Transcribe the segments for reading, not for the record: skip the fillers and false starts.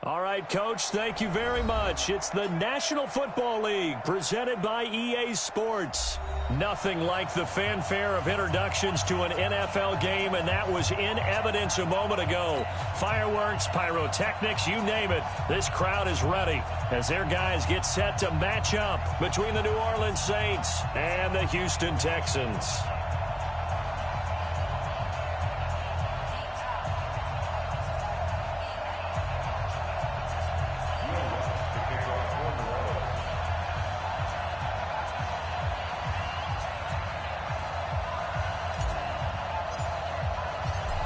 All right, Coach, thank you very much. It's the National Football League presented by EA Sports. Nothing like the fanfare of introductions to an NFL game, and that was in evidence a moment ago. Fireworks, pyrotechnics, you name it. This crowd is ready as their guys get set to match up between the New Orleans Saints and the Houston Texans.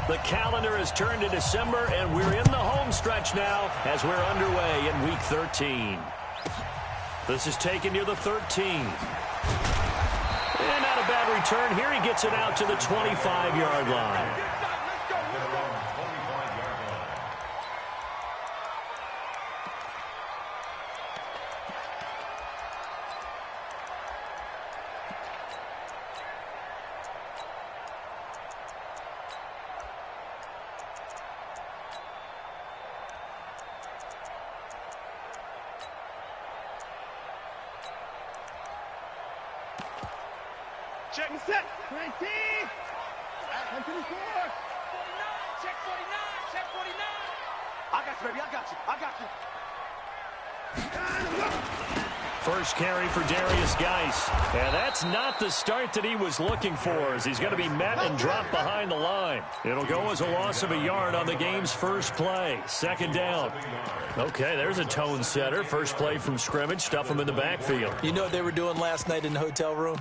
The calendar has turned to December, and we're in the home stretch now as we're underway in Week 13. This is taken near the 13. And not a bad return here. He gets it out to the 25-yard line. Check and set. 19. Come to the floor. 49. Check 49. Check 49. I got you, baby. I got you. I got you. First carry for Darius Geis. And that's not the start that he was looking for, as he's going to be met and dropped behind the line. It'll go as a loss of a yard on the game's first play. Second down. Okay, there's a tone setter. First play from scrimmage. Stuff him in the backfield. You know what they were doing last night in the hotel room?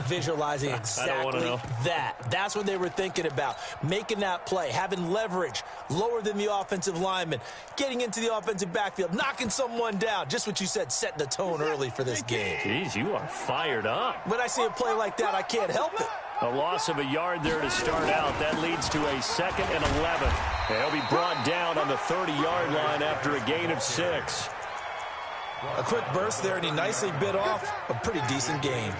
Visualizing exactly that. That's what they were thinking about. Making that play, having leverage, lower than the offensive lineman, getting into the offensive backfield, knocking someone down. Just what you said, setting the tone early for this game. Jeez, you are fired up. When I see a play like that, I can't help it. A loss of a yard there to start out. That leads to a 2nd and 11. They'll be brought down on the 30-yard line after a gain of 6. A quick burst there, and he nicely bit off a pretty decent gain.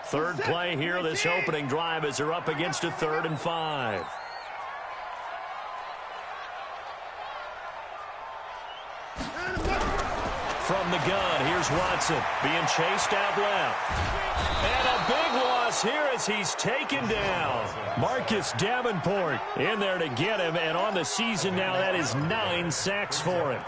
Third play here, this opening drive, as they're up against a 3rd and 5. From the gun, here's Watson being chased out left. And a big loss here as he's taken down. Marcus Davenport in there to get him, and on the season now, that is 9 sacks for him.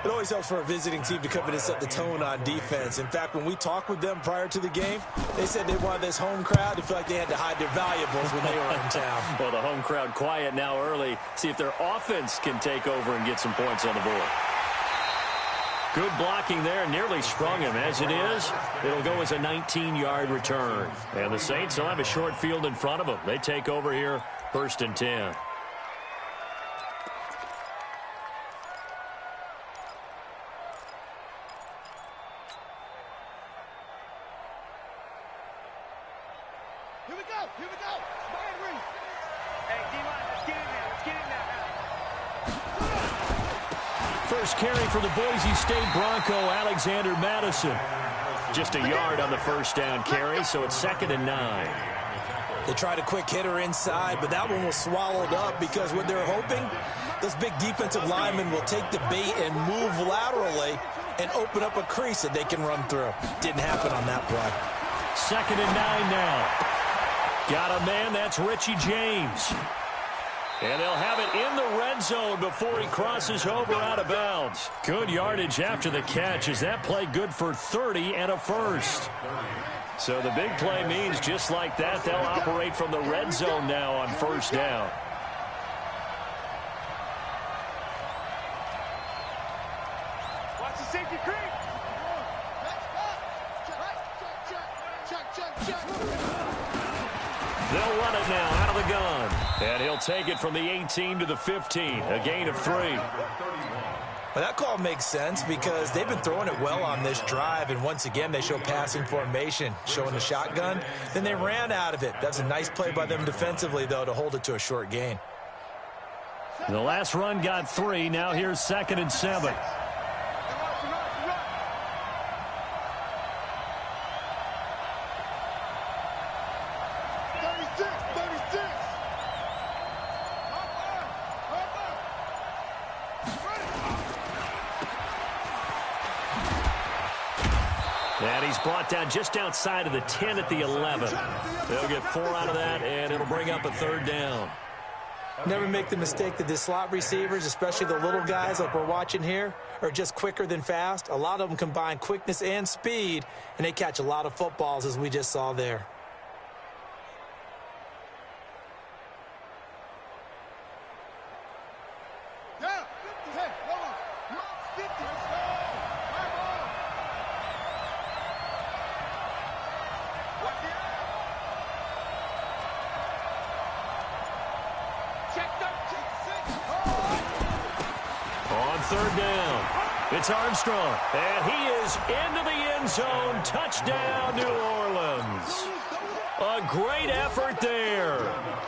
It always helps for a visiting team to come in and set the tone on defense. In fact, when we talked with them prior to the game, they said they wanted this home crowd to feel like they had to hide their valuables when they were in town. Well, the home crowd quiet now early. See if their offense can take over and get some points on the board. Good blocking there, nearly sprung him. As it is, it'll go as a 19-yard return. And the Saints will have a short field in front of them. They take over here, 1st and 10. Here we go. Here we go. Hey, D-line, let's get in there. Let's get in there now. First carry for the Boise State Bronco, Alexander Madison. Just a yard on the first down carry, so it's 2nd and 9. They tried a quick hitter inside, but that one was swallowed up because what they're hoping, those big defensive linemen will take the bait and move laterally and open up a crease that they can run through. Didn't happen on that play. 2nd and 9 now. Got a man, that's Richie James. And they'll have it in the red zone before he crosses over out of bounds. Good yardage after the catch. Is that play good for 30 and a first? So the big play means just like that, they'll operate from the red zone now on 1st down. Watch the safety creep. They'll run it now out of the gun. And he'll take it from the 18 to the 15. A gain of 3. Well, that call makes sense because they've been throwing it well on this drive, and once again they show passing formation, showing the shotgun. Then they ran out of it. That's a nice play by them defensively, though, to hold it to a short gain. The last run got 3. Now here's 2nd and 7. he's brought down just outside of the 10 at the 11. They'll get 4 out of that, and it'll bring up a 3rd down. Never make the mistake that the slot receivers, especially the little guys like we're watching here, are just quicker than fast. A lot of them combine quickness and speed, and they catch a lot of footballs, as we just saw there. On 3rd down, it's Armstrong, and he is into the end zone. Touchdown, New Orleans. A great effort there.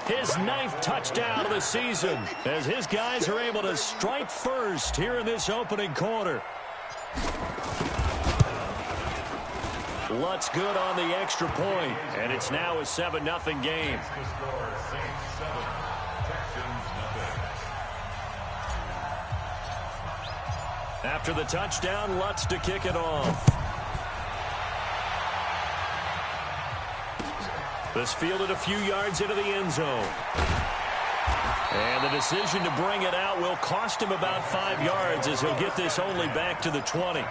His 9th touchdown of the season as his guys are able to strike first here in this opening quarter. Lutz good on the extra point, and it's now a 7-0 game. After the touchdown, Lutz to kick it off. This fielded a few yards into the end zone. And the decision to bring it out will cost him about 5 yards as he'll get this only back to the 20.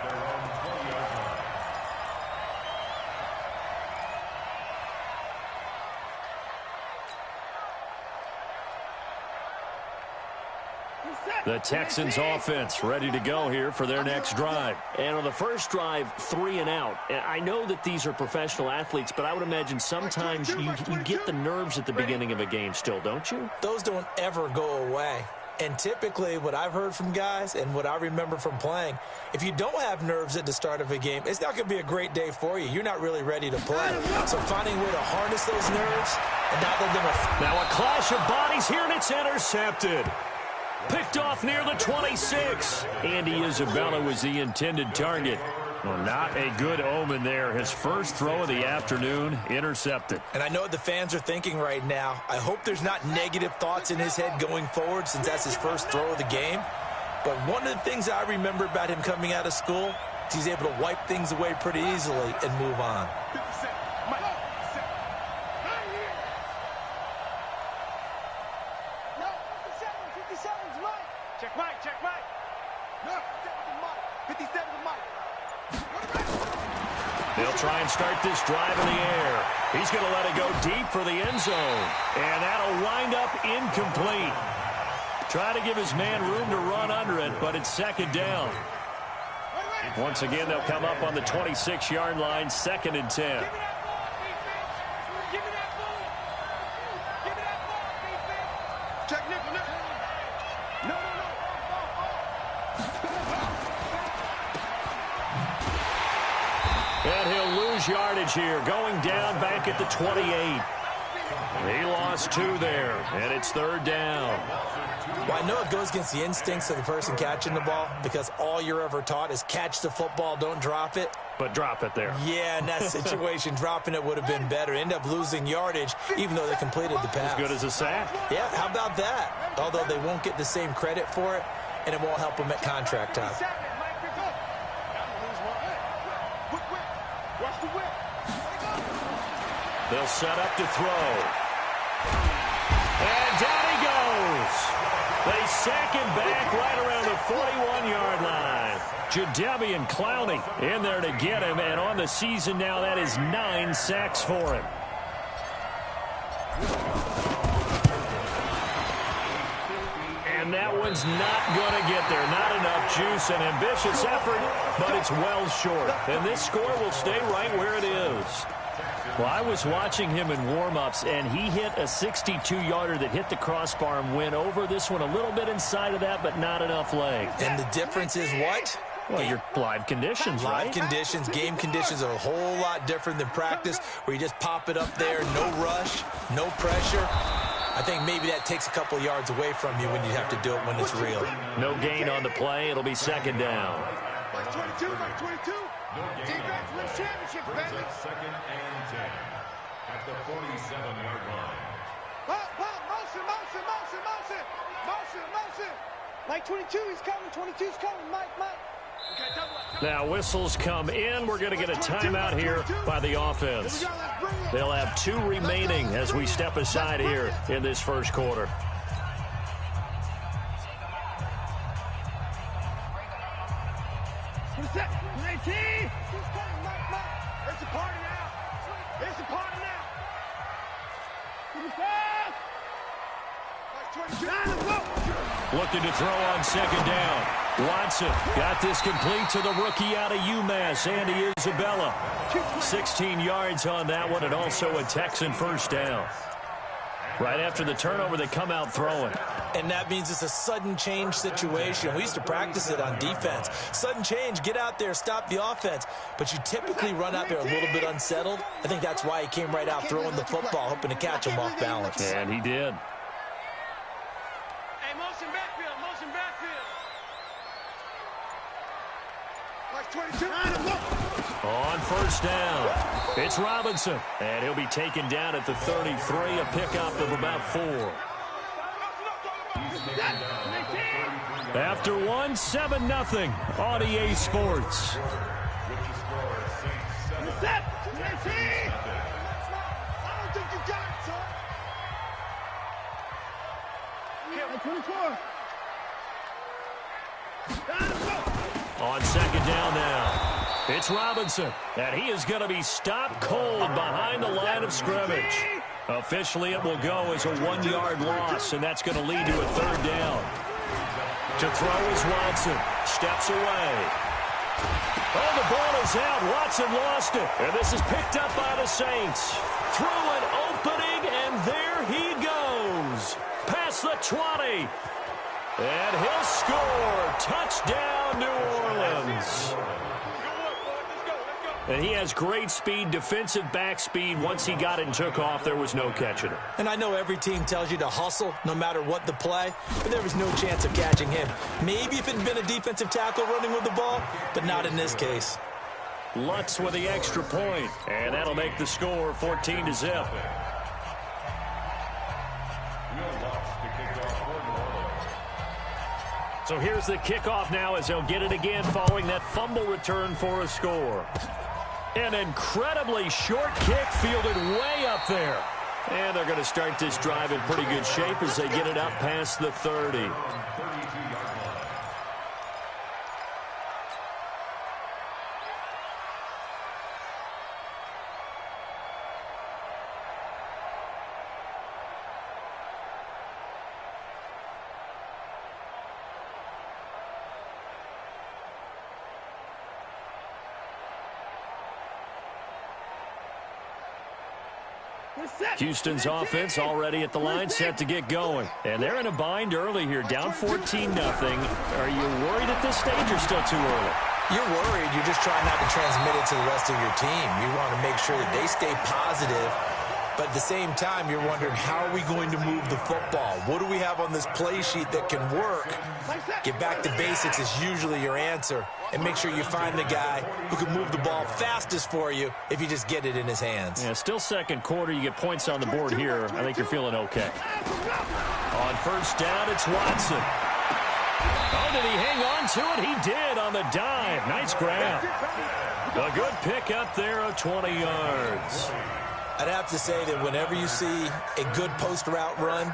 The Texans offense ready to go here for their next drive. And on the first drive, 3 and out. And I know that these are professional athletes, but I would imagine sometimes you get the nerves at the beginning of a game still, don't you? Those don't ever go away. And typically what I've heard from guys and what I remember from playing, if you don't have nerves at the start of a game, it's not going to be a great day for you. You're not really ready to play. So finding a way to harness those nerves and not let them... Now a clash of bodies here, and it's intercepted. Picked off near the 26. Andy Isabella was the intended target. Well, not a good omen there. His first throw of the afternoon, intercepted. And I know what the fans are thinking right now. I hope there's not negative thoughts in his head going forward since that's his first throw of the game. But one of the things I remember about him coming out of school is he's able to wipe things away pretty easily and move on. They'll try and start this drive in the air. He's going to let it go deep for the end zone. And that'll wind up incomplete. Try to give his man room to run under it, but it's 2nd down. Once again, they'll come up on the 26-yard line, 2nd and 10. And he'll lose yardage here, going down back at the 28. He lost 2 there, and it's 3rd down. Well, I know it goes against the instincts of the person catching the ball because all you're ever taught is catch the football, don't drop it. But drop it there. Yeah, in that situation, dropping it would have been better. End up losing yardage, even though they completed the pass. As good as a sack. Yeah, how about that? Although they won't get the same credit for it, and it won't help them at contract time. They'll set up to throw. And down he goes. They sack him back right around the 41-yard line. Jadeveon Clowney in there to get him, and on the season now, that is 9 sacks for him. And that one's not going to get there. Not enough juice. An ambitious effort, but it's well short. And this score will stay right where it is. Well, I was watching him in warm-ups, and he hit a 62-yarder that hit the crossbar and went over. This one a little bit inside of that, but not enough leg. And the difference is what? Well, your live conditions, right? Live conditions, game conditions are a whole lot different than practice, where you just pop it up there, no rush, no pressure. I think maybe that takes a couple yards away from you when you have to do it when it's real. No gain on the play. It'll be 2nd down. 22, 22. Defense wins championship, baby. 2nd and 10 at the 47-yard line. Pop, motion, motion, motion, motion, motion, motion. Mike 22, he's coming. 22's coming. Mike. Okay, double up. Now whistles come in. We're going to get a timeout here by the offense. They'll have 2 remaining as we step aside here in this first quarter. It's a party now. It's a party now. Looking to throw on second down. Watson got this complete to the rookie out of UMass, Andy Isabella. 16 yards on that one, and also a Texan first down. Right after the turnover, they come out throwing. And that means it's a sudden change situation. We used to practice it on defense. Sudden change, get out there, stop the offense. But you typically run out there a little bit unsettled. I think that's why he came right out throwing the football, hoping to catch him off balance. And he did. Hey, motion backfield, motion backfield. On first down, it's Robinson. And he'll be taken down at the 33, a pickup of about 4. After 1, 7-0 on EA Sports. On second down now, it's Robinson, and he is going to be stopped cold behind the line of scrimmage. Officially, it will go as a 1-yard loss, and that's going to lead to a third down. To throw is Watson. Steps away. Oh, the ball is out. Watson lost it. And this is picked up by the Saints. Through an opening, and there he goes. Past the 20. And he'll score. Touchdown, New Orleans. And he has great speed, defensive back speed. Once he got it and took off, there was no catching it. And I know every team tells you to hustle no matter what the play, but there was no chance of catching him. Maybe if it had been a defensive tackle running with the ball, but not in this case. Lutz with the extra point, and that'll make the score 14-0. So here's the kickoff now as they'll get it again following that fumble return for a score. An incredibly short kick fielded way up there. And they're going to start this drive in pretty good shape as they get it up past the 30. Houston's offense already at the line, set to get going. And they're in a bind early here, down 14-0. Are you worried at this stage or still too early? You're worried. You're just trying not to transmit it to the rest of your team. You want to make sure that they stay positive. But at the same time, you're wondering, how are we going to move the football? What do we have on this play sheet that can work? Get back to basics is usually your answer. And make sure you find the guy who can move the ball fastest for you if you just get it in his hands. Yeah, still second quarter. You get points on the board here. I think you're feeling okay. On first down, it's Watson. Oh, did he hang on to it? He did on the dive. Nice grab. A good pickup there of 20 yards. I'd have to say that whenever you see a good post route run,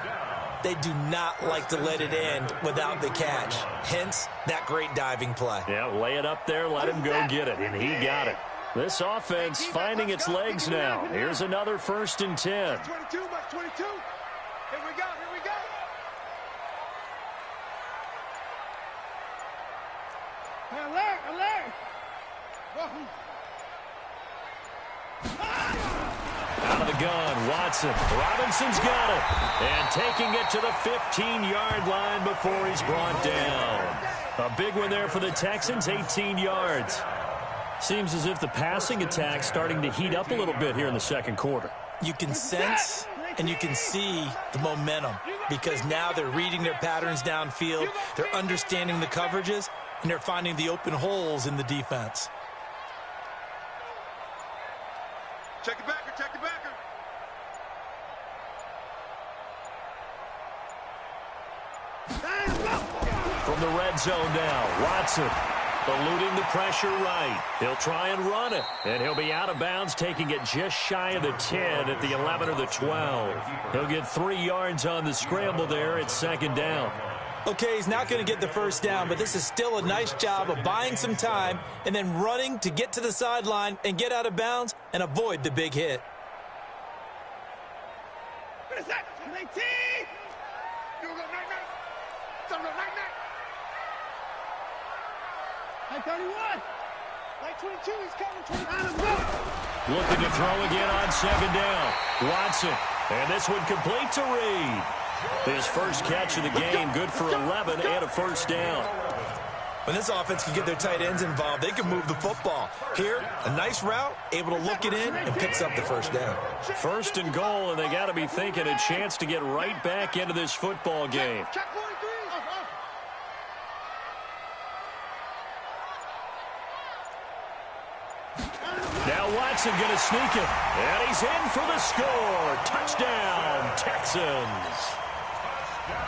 they do not like to let it end without the catch. Hence, that great diving play. Yeah, lay it up there, let him go get it, and he got it. This offense finding its legs now. Here's another 1st and 10. 22, 22. Here we go, here we go. Alert, alert. Out of the gun, Watson. Robinson's got it. And taking it to the 15-yard line before he's brought down. A big one there for the Texans, 18 yards. Seems as if the passing attack's starting to heat up a little bit here in the second quarter. You can sense and you can see the momentum because now they're reading their patterns downfield, they're understanding the coverages, and they're finding the open holes in the defense. Check it backer, check it backer. From the red zone now, Watson Eluding the pressure right. He'll try and run it. And he'll be out of bounds, taking it just shy of the 10 at the 11 or the 12. He'll get 3 yards on the scramble there at second down. Okay, he's not going to get the first down, but this is still a nice job of buying some time and then running to get to the sideline and get out of bounds and avoid the big hit. What is that? 19! You go, night-night. Don't go, night-night. Night 31. Night 22, he's coming. 29, go. Looking to throw again on second down. Watson. And this one complete to Reed. His first catch of the game, good for 11 and a first down. When this offense can get their tight ends involved, they can move the football. Here, a nice route, able to look it in, and picks up the first down. First and goal, and they got to be thinking a chance to get right back into this football game. Check 43. Now Watson going to sneak it, and he's in for the score. Touchdown, Texans.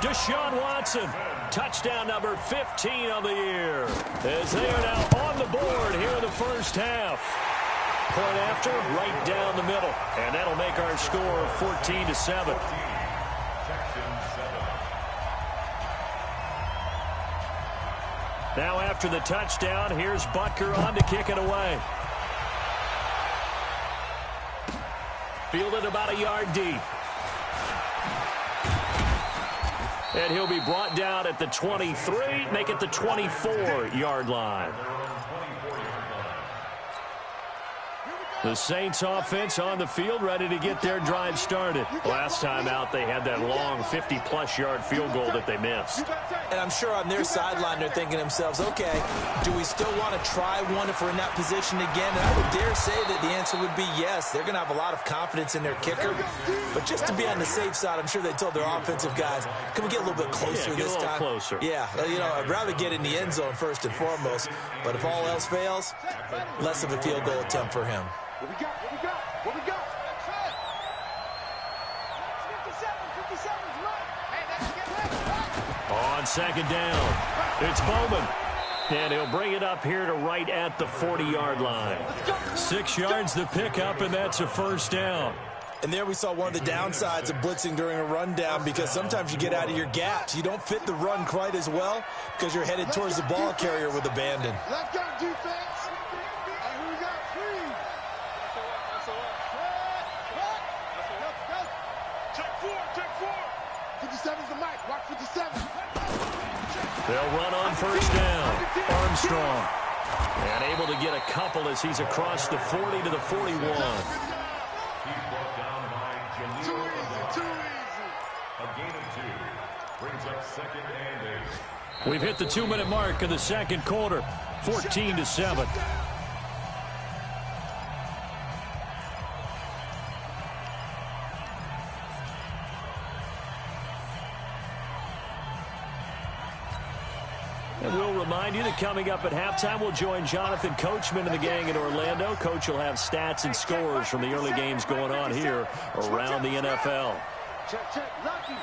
Deshaun Watson, touchdown number 15 on the year, as they are now on the board here in the first half. Point after, right down the middle, and that'll make our score 14-7. Now after the touchdown, here's Butker on to kick it away. Fielded about a yard deep. And he'll be brought down at the 23, make it the 24-yard line. The Saints offense on the field, ready to get their drive started. Last time out, they had that long 50-plus yard field goal that they missed. And I'm sure on their sideline, they're thinking to themselves, okay, do we still want to try one if we're in that position again? And I would dare say that the answer would be yes. They're going to have a lot of confidence in their kicker. But just to be on the safe side, I'm sure they told their offensive guys, can we get a little bit closer this time? Closer. Yeah, you know, I'd rather get in the end zone first and foremost. But if all else fails, less of a field goal attempt for him. What we got? What we got? What we got? 57's right. Hey, that's get On second down, it's Bowman. And he'll bring it up here to right at the 40-yard line. 6 yards to pick up, and that's a first down. And there we saw one of the downsides of blitzing during a rundown, because sometimes you get out of your gaps. You don't fit the run quite as well because you're headed towards the ball carrier with abandon. Let's go, defense. And we got three. Check four. 57's the mic. Watch 57. They'll run on first down. Armstrong. And able to get a couple as he's across the 40 to the 41. He's brought down by Jaleel Alexander. Too easy. A gain of 2 brings up second and 8. We've hit the 2-minute mark of the second quarter, 14-7. And we'll remind you that coming up at halftime, we'll join Jonathan Coachman and the gang in Orlando. Coach will have stats and scores from the early games going on here around the NFL. Check. Lucky.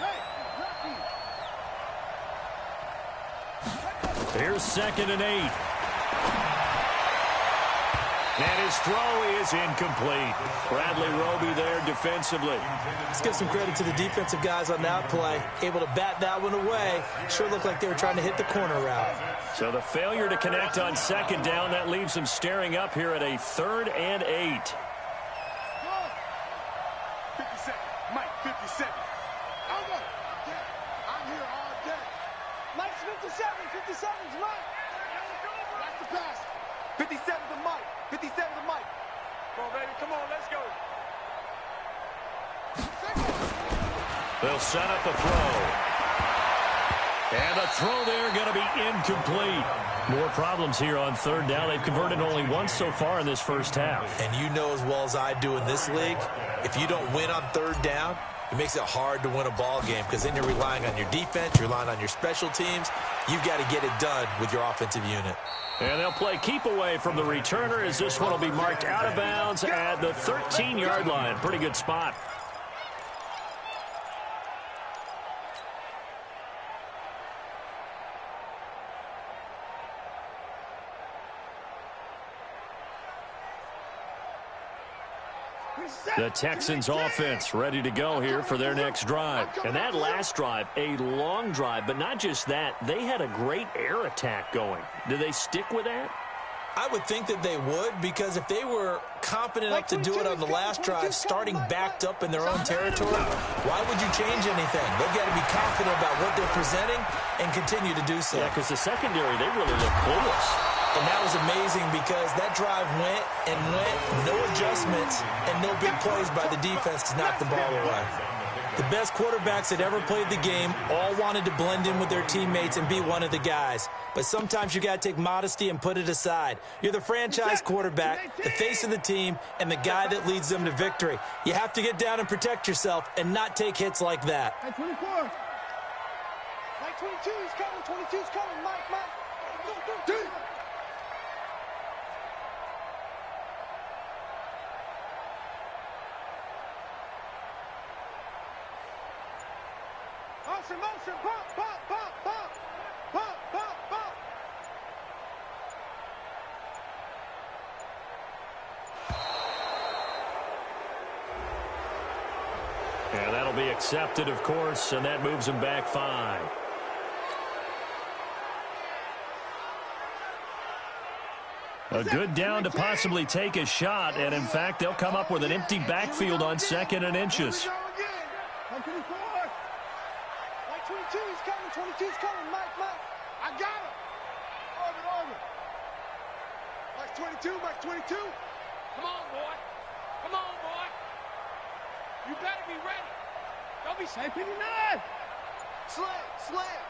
Here's second and 8. And his throw is incomplete. Bradley Roby there defensively. Let's give some credit to the defensive guys on that play. Able to bat that one away. Sure looked like they were trying to hit the corner route. So the failure to connect on second down, that leaves them staring up here at a 3rd and 8. 57. Mike, 57. I'm here all day. Mike's 57. 57's Mike. Watch the pass. 57's the Mike. 57's the Mike. Come on, baby. Come on, let's go. They'll set up a throw. And the throw there going to be incomplete. More problems here on 3rd down. They've converted only once so far in this first half. And you know as well as I do in this league, if you don't win on 3rd down, it makes it hard to win a ball game, because then you're relying on your defense, you're relying on your special teams. You've got to get it done with your offensive unit. And they'll play keep away from the returner, as this one will be marked out of bounds at the 13-yard line. Pretty good spot. The Texans offense ready to go here for their next drive. And that last drive, a long drive, but not just that, they had a great air attack going. Do they stick with that? I would think that they would, because if they were confident enough to do it on the last drive, starting backed up in their own territory, why would you change anything? They've got to be confident about what they're presenting and continue to do so. Yeah, because the secondary, they really look clueless. And that was amazing because that drive went and went, no adjustments, and no big plays by the defense to knock the ball away. The best quarterbacks that ever played the game all wanted to blend in with their teammates and be one of the guys. But sometimes you got to take modesty and put it aside. You're the franchise quarterback, the face of the team, and the guy that leads them to victory. You have to get down and protect yourself and not take hits like that. Mike 24. Mike 22 is coming. 22 is coming. Mike. Go. Motion, pop. And that'll be accepted, of course, and that moves him back 5. A good down to possibly take a shot, and in fact, they'll come up with an empty backfield on 2nd and inches. 22's coming, Mike. I got him. Orbit. Mike 22. Come on, boy. You better be ready. Don't be safe. 59. Slam.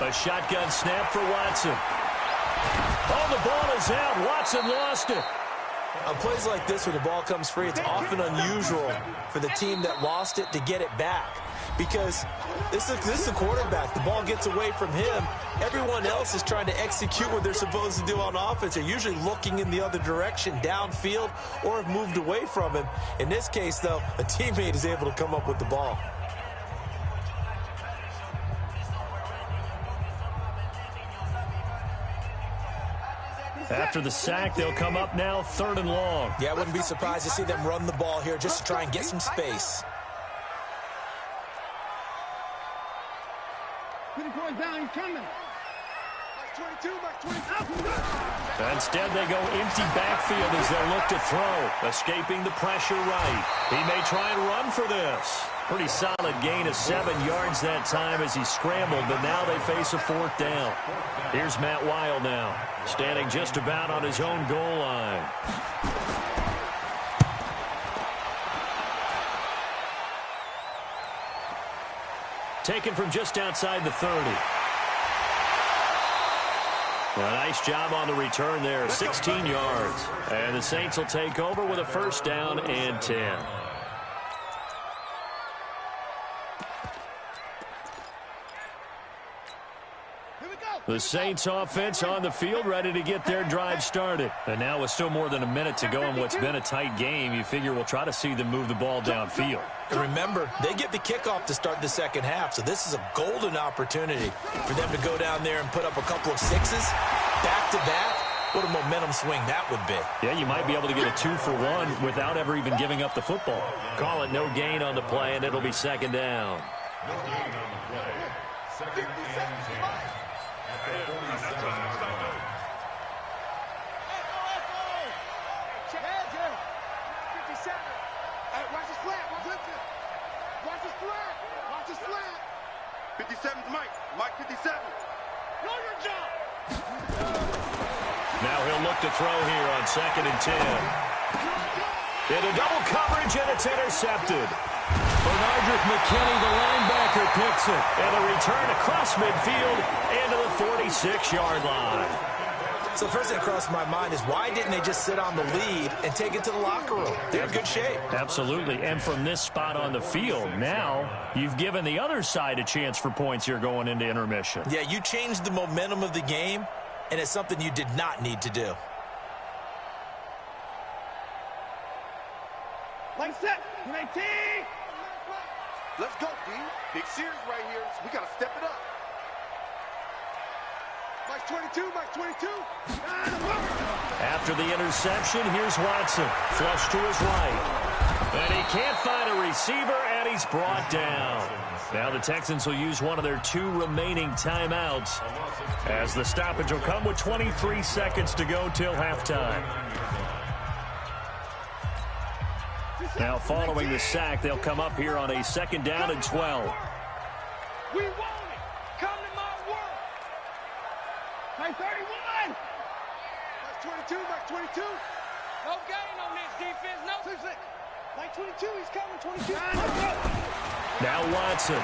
A shotgun snap for Watson. Oh, the ball is out. Watson lost it. On plays like this where the ball comes free, it's often unusual for the team that lost it to get it back. Because this is a quarterback. The ball gets away from him. Everyone else is trying to execute what they're supposed to do on offense. They're usually looking in the other direction, downfield, or have moved away from him. In this case, though, a teammate is able to come up with the ball. After the sack, they'll come up now 3rd and long. Yeah, I wouldn't be surprised to see them run the ball here just to try and get some space. 24 down, he's coming. Mike 22. Instead, they go empty backfield as they look to throw, escaping the pressure right. He may try and run for this. Pretty solid gain of 7 yards that time as he scrambled, but now they face a 4th down. Here's Matt Weil now, standing just about on his own goal line. Taken from just outside the 30. A nice job on the return there, 16 yards. And the Saints will take over with a 1st down and 10. The Saints offense on the field ready to get their drive started. And now with still more than a minute to go in what's been a tight game, you figure we'll try to see them move the ball downfield. And remember, they get the kickoff to start the 2nd half, so this is a golden opportunity for them to go down there and put up a couple of 6s back-to-back. What a momentum swing that would be. Yeah, you might be able to get a 2-for-1 without ever even giving up the football. Call it no gain on the play, and it'll be 2nd down. No gain on the play. 2nd and 10. Watch his flat. 57's Mike. Mike 57. Know your job. Now he'll look to throw here on 2nd and 10. Into double coverage, and it's intercepted. Bernardrick McKinney, the linebacker, picks it. And a return across midfield into the 46-yard line. So the first thing that crossed my mind is why didn't they just sit on the lead and take it to the locker room? They're in good shape. Absolutely. And from this spot on the field, now you've given the other side a chance for points here going into intermission. Yeah, you changed the momentum of the game, and it's something you did not need to do. Like set. 19. Let's go, D. Big series right here. So we got to step it up. Mike 22, Mike 22. After the interception, here's Watson. Flush to his right. And he can't find a receiver, and he's brought down. Now the Texans will use one of their 2 remaining timeouts as the stoppage will come with 23 seconds to go till halftime. Now following the sack, they'll come up here on a 2nd down and 12. We want it. Come to my work. Play 31. That's 22, Mike 22. No gain on this defense. No. 2-6. Mike 22, he's coming. 22. Now Watson.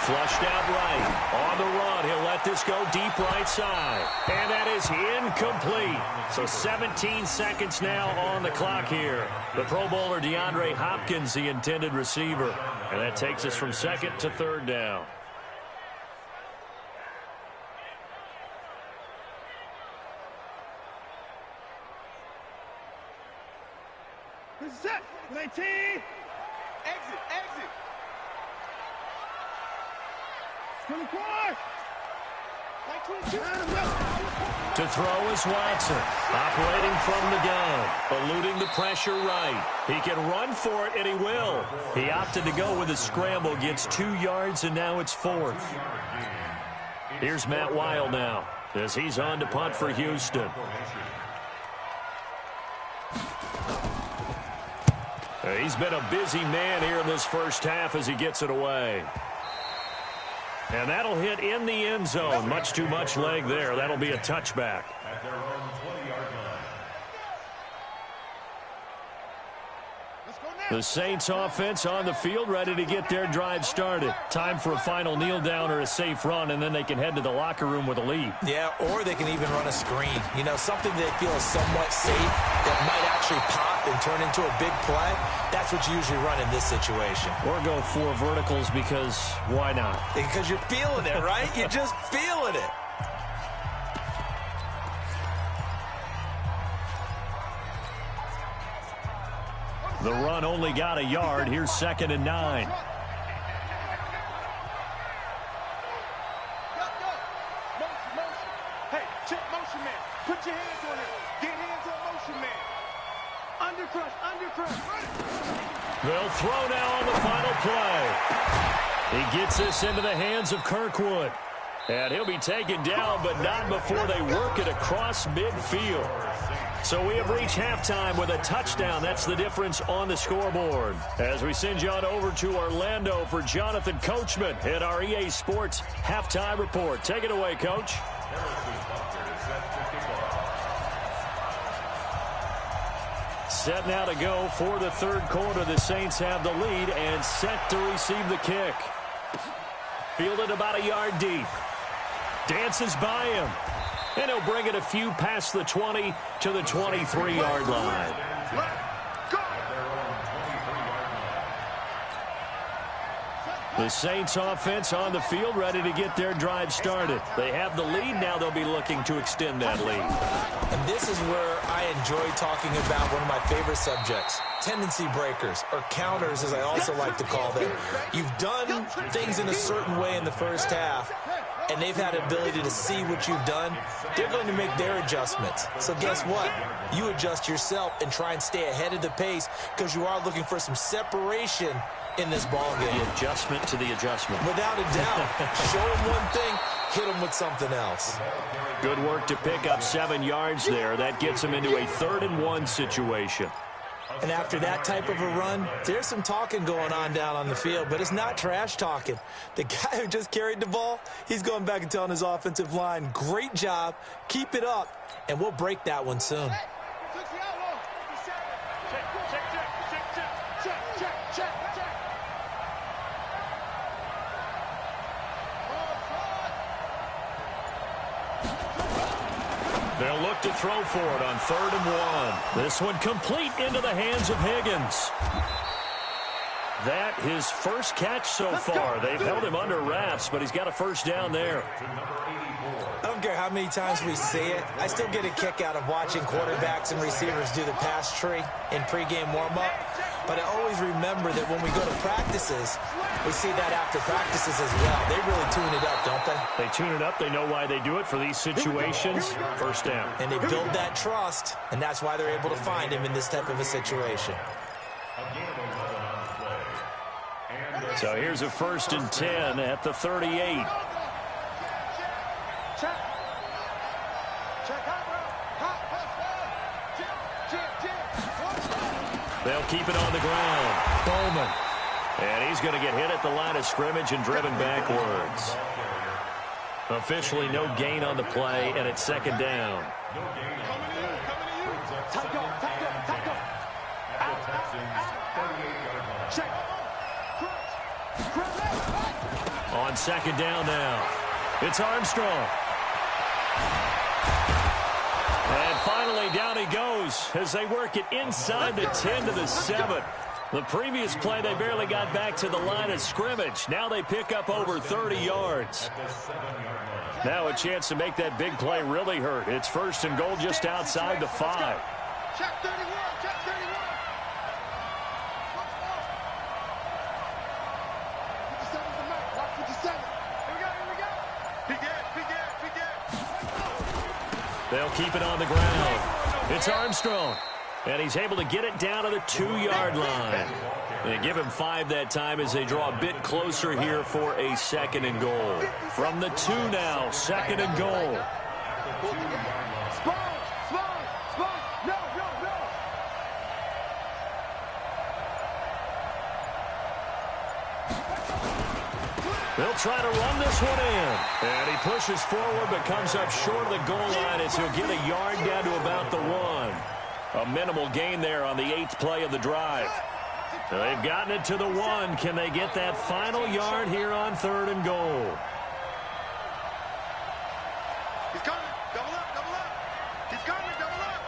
Flushed out right. On the run, he'll let this go deep right side. And that is incomplete. So 17 seconds now on the clock here. The Pro Bowler DeAndre Hopkins, the intended receiver. And that takes us from 2nd to 3rd down. Set. 19. Exit. 24. To throw is Watson. Operating from the gun. Eluding the pressure right. He can run for it, and he will. He opted to go with a scramble. Gets 2 yards, and now it's 4th. Here's Matt Weil now as he's on to punt for Houston. He's been a busy man here in this first half as he gets it away. And that'll hit in the end zone. Much too much leg there. That'll be a touchback. At their own 20-yard line. The Saints offense on the field, ready to get their drive started. Time for a final kneel down or a safe run, and then they can head to the locker room with a lead. Yeah, or they can even run a screen. You know, something they feel is somewhat safe that might actually pop and turn into a big play. That's what you usually run in this situation. Or go 4 verticals because why not? Because you're feeling it, right? You're just feeling it. The run only got a yard. Here's 2nd and 9. Go. Motion. Hey, check motion man. Put your hands on it. Get hands on motion man. Under crush. They'll throw now on the final play. He gets this into the hands of Kirkwood. And he'll be taken down, but not before they work it across midfield. So we have reached halftime with a touchdown. That's the difference on the scoreboard. As we send you on over to Orlando for Jonathan Coachman at our EA Sports Halftime Report. Take it away, Coach. Set now to go for the 3rd quarter. The Saints have the lead and set to receive the kick. Fielded about a yard deep. Dances by him. And he'll bring it a few past the 20 to the 23-yard line. The Saints offense on the field ready to get their drive started. They have the lead. Now they'll be looking to extend that lead. And this is where I enjoy talking about one of my favorite subjects, tendency breakers, or counters as I also like to call them. You've done things in a certain way in the first half, and they've had the ability to see what you've done. They're going to make their adjustments. So guess what? You adjust yourself and try and stay ahead of the pace because you are looking for some separation in this ball game. The adjustment to the adjustment. Without a doubt. Show them one thing, hit them with something else. Good work to pick up 7 yards there. That gets them into a 3rd and 1 situation. And after that type of a run, there's some talking going on down on the field, but it's not trash talking. The guy who just carried the ball, he's going back and telling his offensive line, great job, keep it up, and we'll break that one soon. They'll look to throw for it on 3rd and 1. This one complete into the hands of Higgins. that his first catch so far. They've held him under wraps, but he's got a first down there. I don't care how many times we see it. I still get a kick out of watching quarterbacks and receivers do the pass tree in pregame warm-up. But I always remember that when we go to practices, we see that after practices as well. They really tune it up, don't they? They tune it up. They know why they do it for these situations. First down. And they build that trust, and that's why they're able to find him in this type of a situation. So here's a 1st and 10 at the 38. They'll keep it on the ground. Bowman. And he's going to get hit at the line of scrimmage and driven backwards. Officially no gain on the play, and it's 2nd down. On 2nd down now. It's Armstrong. And finally, down he goes as they work it inside the 10 to the 7. The previous play, they barely got back to the line of scrimmage. Now they pick up over 30 yards. Now a chance to make that big play really hurt. It's 1st and goal just outside the 5. Check 31, check 31. 57's the mark. Watch 57. Here we go, here we go. Big Ed. They'll keep it on the ground. It's Armstrong. And he's able to get it down to the 2-yard line. They give him 5 that time as they draw a bit closer here for a 2nd and goal. From the 2 now, 2nd and goal. They'll try to run this one in. And he pushes forward but comes up short of the goal line as he'll get a yard down to about the 1. A minimal gain there on the 8th play of the drive. So they've gotten it to the 1. Can they get that final yard here on 3rd and goal? He's coming. Double up, double up. He's coming, double up.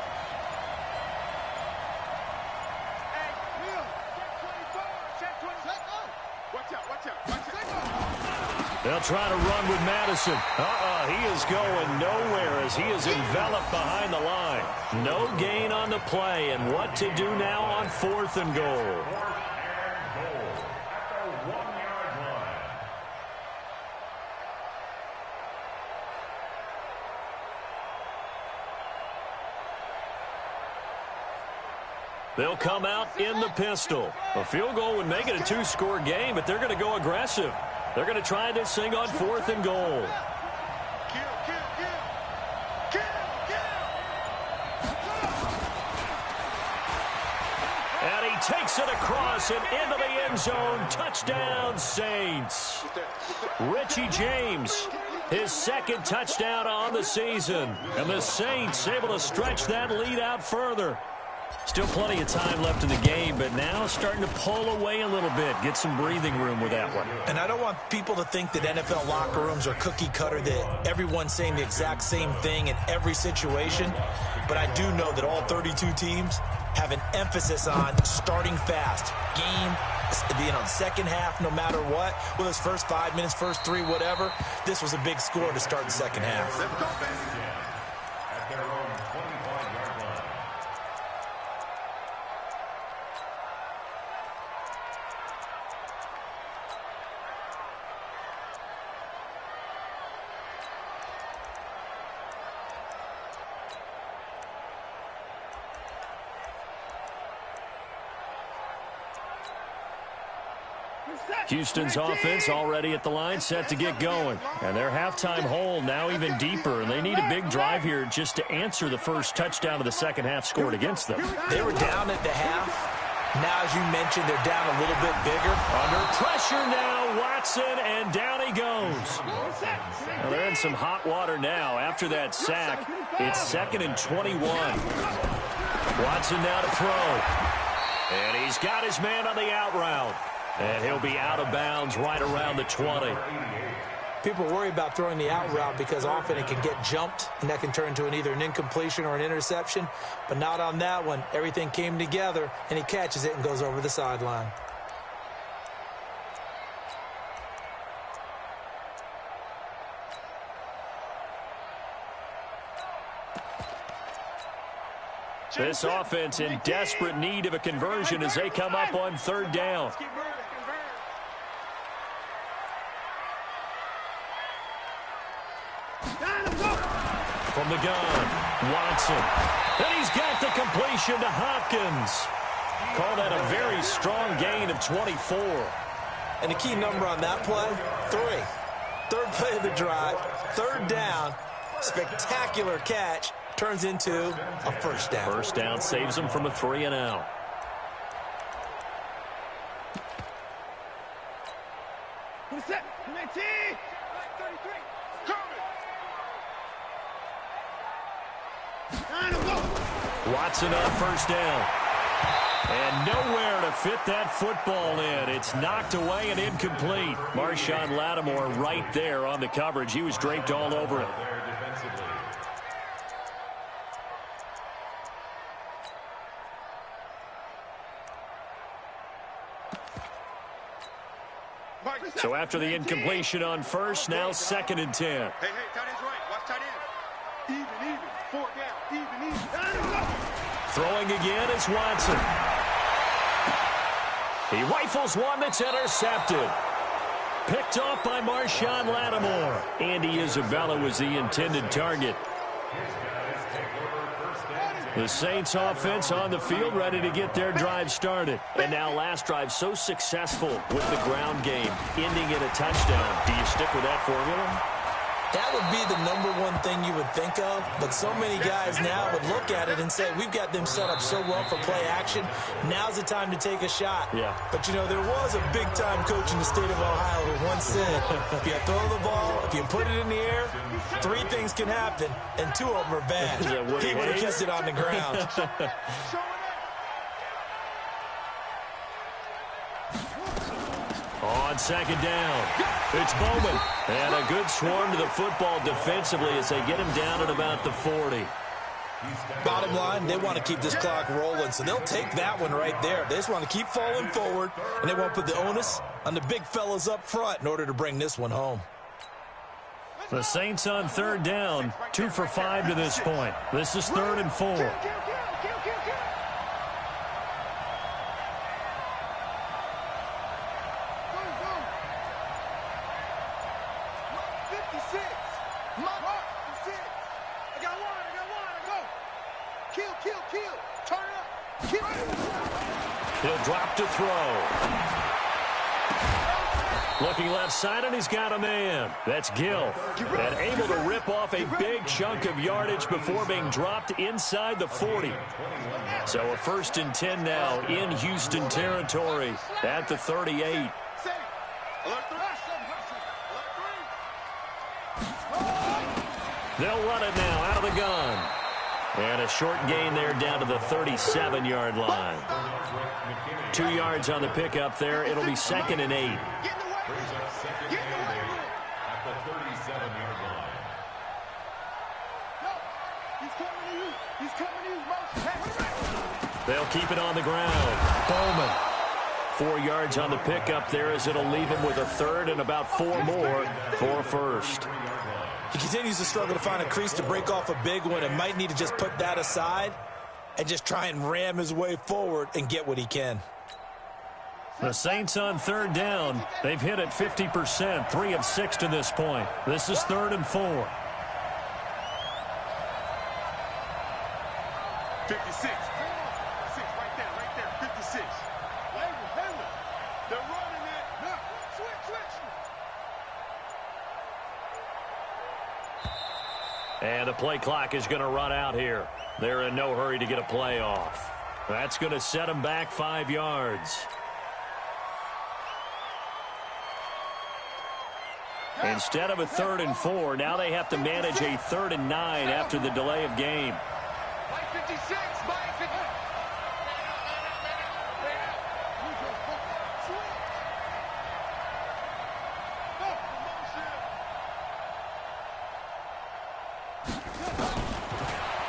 Hey, Will, check 24, check 24. Watch out, watch out, watch out. They'll try to run with Madison. He is going nowhere as he is enveloped behind the line. No gain on the play, and what to do now on 4th and goal. They'll come out in the pistol. A field goal would make it a 2-score game, but they're going to go aggressive. They're going to try this thing on 4th and goal. And he takes it across and into the end zone. Touchdown, Saints. Richie James, his 2nd touchdown on the season. And the Saints able to stretch that lead out further. Still plenty of time left in the game, but now starting to pull away a little bit. Get some breathing room with that one. And I don't want people to think that NFL locker rooms are cookie cutter, that everyone's saying the exact same thing in every situation. But I do know that all 32 teams have an emphasis on starting fast. Second half, no matter what. Whether it's first 5 minutes, first 3, whatever. This was a big score to start the second half. At their own 25-yard line. Houston's offense already at the line, set to get going. And their halftime hole now even deeper, and they need a big drive here just to answer the first touchdown of the second half scored against them. They were down at the half. Now, as you mentioned, they're down a little bit bigger. Under pressure now, Watson, and down he goes. Well, they're in some hot water now. After that sack, it's 2nd and 21. Watson now to throw. And he's got his man on the out route. And he'll be out of bounds right around the 20. People worry about throwing the out route because often it can get jumped, and that can turn into either an incompletion or an interception. But not on that one. Everything came together, and he catches it and goes over the sideline. This offense in desperate need of a conversion as they come up on third down. From the gun, Watson. And he's got the completion to Hopkins. Call that a very strong gain of 24. And the key number on that play, 3. Third play of the drive, third down, spectacular catch, turns into a first down. First down saves him from a 3-and-out. Watson on first down. And nowhere to fit that football in. It's knocked away and incomplete. Marshon Lattimore right there on the coverage. He was draped all over it. So after the incompletion on first, now 2nd and 10. Hey, tight end's right. Watch tight end. Even. 4 down. Even. Throwing again is Watson. He rifles one that's intercepted. Picked off by Marshon Lattimore. Andy Isabella was the intended target. The Saints offense on the field ready to get their drive started. And now last drive so successful with the ground game, ending in a touchdown. Do you stick with that formula? That would be the #1 thing you would think of, but so many guys now would look at it and say, we've got them set up so well for play action. Now's the time to take a shot. Yeah. But, you know, there was a big-time coach in the state of Ohio who once said, if you throw the ball, if you put it in the air, 3 things can happen, and 2 of them are bad. He would have kissed it on the ground. On 2nd down, it's Bowman. And a good swarm to the football defensively as they get him down at about the 40. Bottom line, they want to keep this clock rolling, so they'll take that one right there. They just want to keep falling forward, and they want to put the onus on the big fellas up front in order to bring this one home. The Saints on 3rd down, 2 for 5 to this point. This is 3rd and 4. He'll drop to throw. Looking left side, and he's got a man. That's Gill. And able to rip off a big chunk of yardage before being dropped inside the 40. So a 1st and 10 now in Houston territory at the 38. They'll run it now out of the gun. And a short gain there down to the 37-yard line. 2 yards on the pickup there. It'll be 2nd and 8. They'll keep it on the ground. Bowman. 4 yards on the pickup there as it'll leave him with a 3rd and about 4 more for 1st. He continues to struggle to find a crease to break off a big one and might need to just put that aside and just try and ram his way forward and get what he can. The Saints on 3rd down. They've hit it 50%, 3 of 6 to this point. This is 3rd and 4. 56. Right there, 56. They're running it. No. Switch. And the play clock is going to run out here. They're in no hurry to get a play off. That's going to set them back 5 yards. Instead of a 3rd and 4, now they have to manage a 3rd and 9 after the delay of game. Mike 56.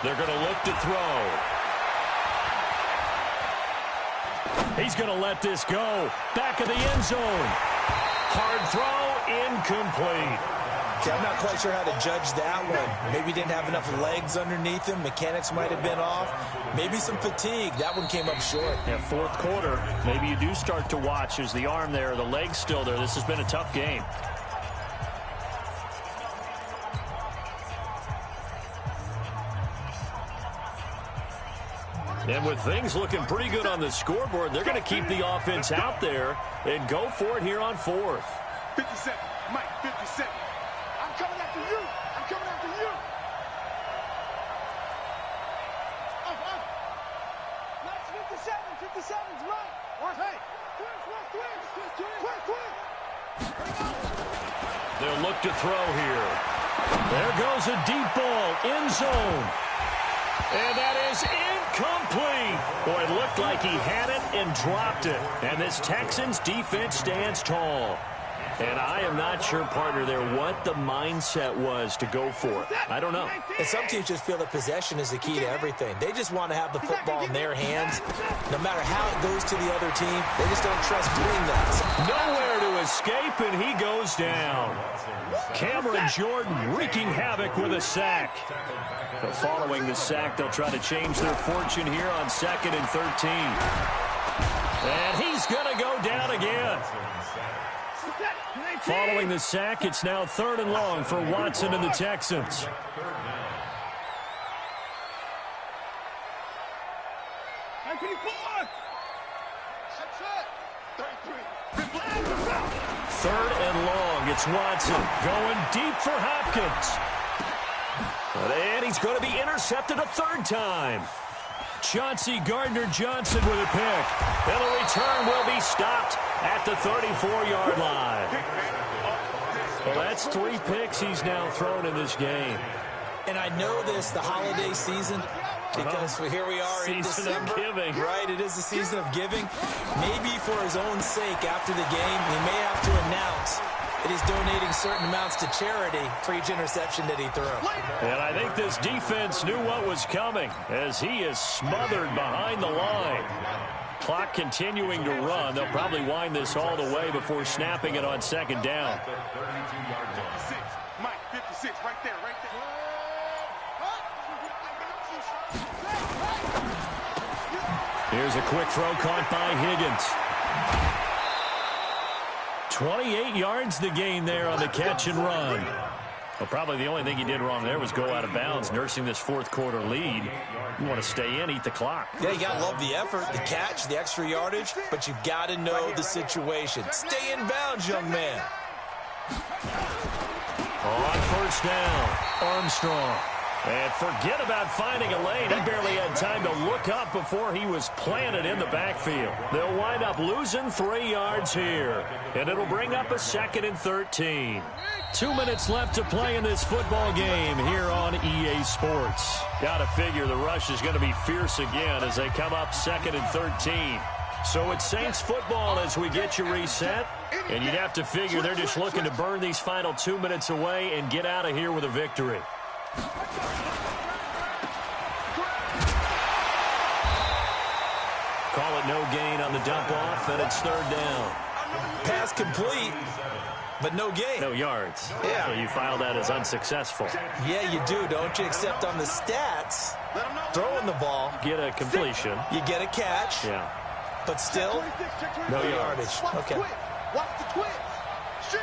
They're going to look to throw. He's going to let this go. Back of the end zone. Hard throw, incomplete. Okay, I'm not quite sure how to judge that one. Maybe he didn't have enough legs underneath him. Mechanics might have been off. Maybe some fatigue. That one came up short. Yeah, fourth quarter, maybe you do start to watch. Is the arm there, the leg's still there? This has been a tough game. And with things looking pretty good on the scoreboard, they're going to keep the offense out there and go for it here on fourth. 57, Mike, 57. I'm coming after you. I'm coming after you. Mike's 57. 57's Mike. Hey. Quick. They'll look to throw here. There goes a deep ball, end zone. And that is incomplete. Boy, it looked like he had it and dropped it. And this Texans defense stands tall. And I am not sure, partner, there what the mindset was to go for it. I don't know. And some teams just feel that possession is the key to everything. They just want to have the football in their hands. No matter how it goes to the other team, they just don't trust doing that. Nowhere to escape, and he goes down. Cameron Jordan wreaking havoc with a sack. But following the sack, they'll try to change their fortune here on 2nd and 13. And he's going to go down again. Following the sack, it's now 3rd and long for Watson and the Texans. Third and long, it's Watson going deep for Hopkins. And he's going to be intercepted a 3rd time. Chauncey Gardner-Johnson with a pick. And the return will be stopped at the 34-yard line. Well, that's 3 picks he's now thrown in this game. And I know this, the holiday season, because here we are in December. Season of giving. Right, it is the season of giving. Maybe for his own sake after the game, he may have to announce that he's donating certain amounts to charity for each interception that he threw. And I think this defense knew what was coming as he is smothered behind the line. Clock continuing to run. They'll probably wind this all the way before snapping it on 2nd down. 56. Mike, 56, right there. Here's a quick throw caught by Higgins. 28 yards the gain there on the catch and run. Well, probably the only thing he did wrong there was go out of bounds, nursing this 4th quarter lead. You want to stay in, eat the clock. Yeah, you got to love the effort, the catch, the extra yardage, but you got to know the situation. Stay in bounds, young man. On 1st down, Armstrong. And forget about finding a lane. He barely had time to look up before he was planted in the backfield. They'll wind up losing 3 yards here. And it'll bring up a 2nd and 13. 2 minutes left to play in this football game here on EA Sports. Got to figure the rush is going to be fierce again as they come up 2nd and 13. So it's Saints football as we get you reset. And you'd have to figure they're just looking to burn these final 2 minutes away and get out of here with a victory. Call it no gain on the dump off, and it's 3rd down. Pass complete, but no gain. No yards. Yeah. So you file that as unsuccessful. Yeah, you do, don't you? Except on the stats, throwing the ball, Get a completion. you get a catch, Yeah. but still, no yardage. Okay. Watch the twist. Shit.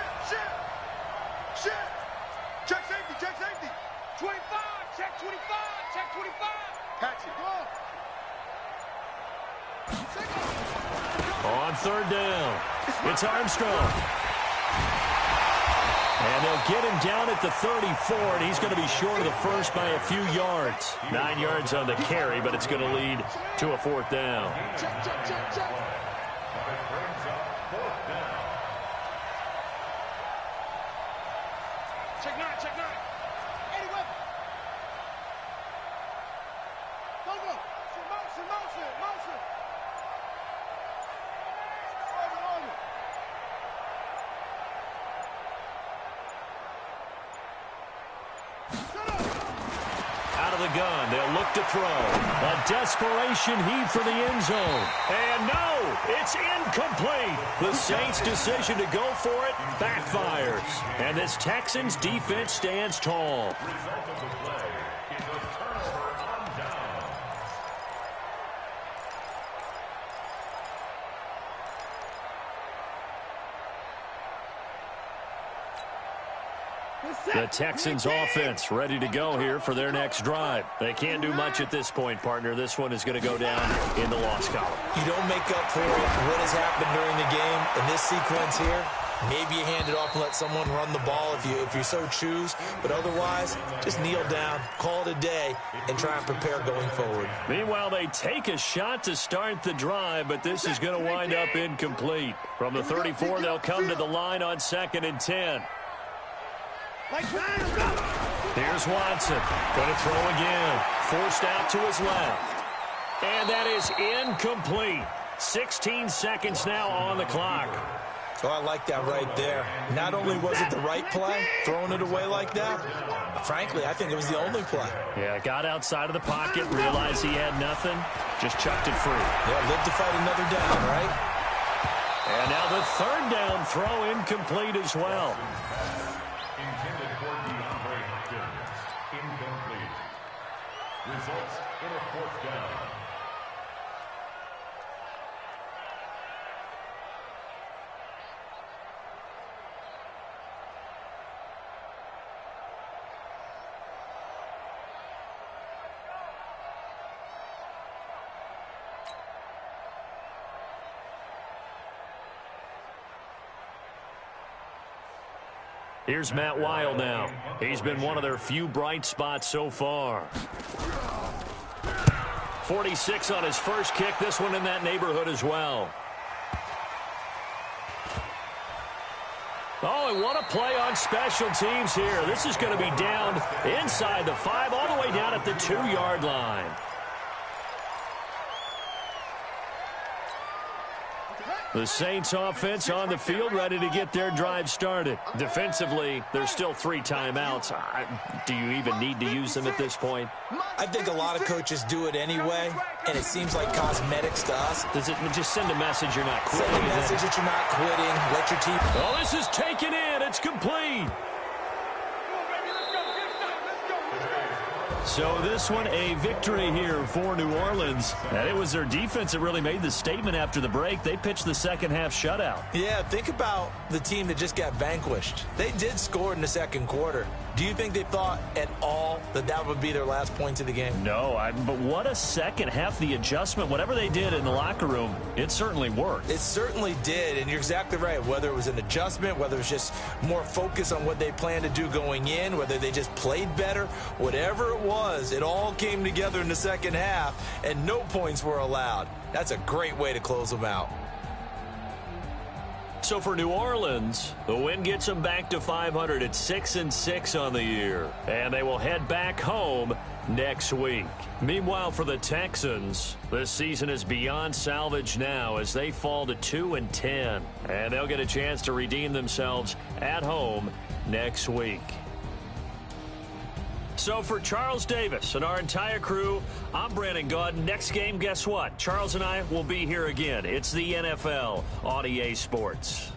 Check safety. 25, check 25. Catch it. On 3rd down, it's Armstrong. And they'll get him down at the 34, and he's going to be short of the first by a few yards. 9 yards on the carry, but it's going to lead to a 4th down. Check. Check 9. Eddie Weber. Go. Motion. Out of the gun. They'll look to throw. A desperation heave for the end zone. And no, it's incomplete. The Saints' decision to go for it backfires. And this Texans defense stands tall. Result of the play is a turnover on down. The Texans offense ready to go here for their next drive. They can't do much at this point, partner. This one is going to go down in the loss column. You don't make up for what has happened during the game in this sequence here. Maybe you hand it off and let someone run the ball if you so choose. But otherwise, just kneel down, call it a day, and try and prepare going forward. Meanwhile, they take a shot to start the drive, but this is going to wind up incomplete. From the 34, they'll come to the line on 2nd and 10. Here's Watson. Going to throw again. Forced out to his left. And that is incomplete. 16 seconds now on the clock. Oh, I like that right there. Not only was it the right play, throwing it away like that, frankly, I think it was the only play. Yeah, got outside of the pocket, realized he had nothing, just chucked it free. Yeah, live to fight another down, right? And now the 3rd down throw incomplete as well. Intended for DeAndre Hopkins. Incomplete. Results in a 4th down. Here's Matt Weil now. He's been one of their few bright spots so far. 46 on his first kick. This one in that neighborhood as well. Oh, and what a play on special teams here. This is going to be down inside the 5, all the way down at the 2-yard line. The Saints offense on the field ready to get their drive started. Defensively, there's still 3 timeouts. Do you even need to use them at this point? I think a lot of coaches do it anyway, and it seems like cosmetics to us. Does it just send a message you're not quitting? Send a message that you're not quitting. Let your team... Oh, this is taken in. It's complete. So this one, a victory here for New Orleans. And it was their defense that really made the statement after the break. They pitched the second-half shutout. Yeah, think about the team that just got vanquished. They did score in the 2nd quarter. Do you think they thought at all that that would be their last points of the game? No, but what a second half. The adjustment, whatever they did in the locker room, it certainly worked. It certainly did, and you're exactly right. Whether it was an adjustment, whether it was just more focus on what they planned to do going in, whether they just played better, whatever it was, it all came together in the second half, and no points were allowed. That's a great way to close them out. So for New Orleans, the win gets them back to 500 at 6-6 on the year. And they will head back home next week. Meanwhile, for the Texans, this season is beyond salvage now as they fall to 2-10. And they'll get a chance to redeem themselves at home next week. So for Charles Davis and our entire crew, I'm Brandon Gaudin. Next game, guess what? Charles and I will be here again. It's the NFL on EA Sports.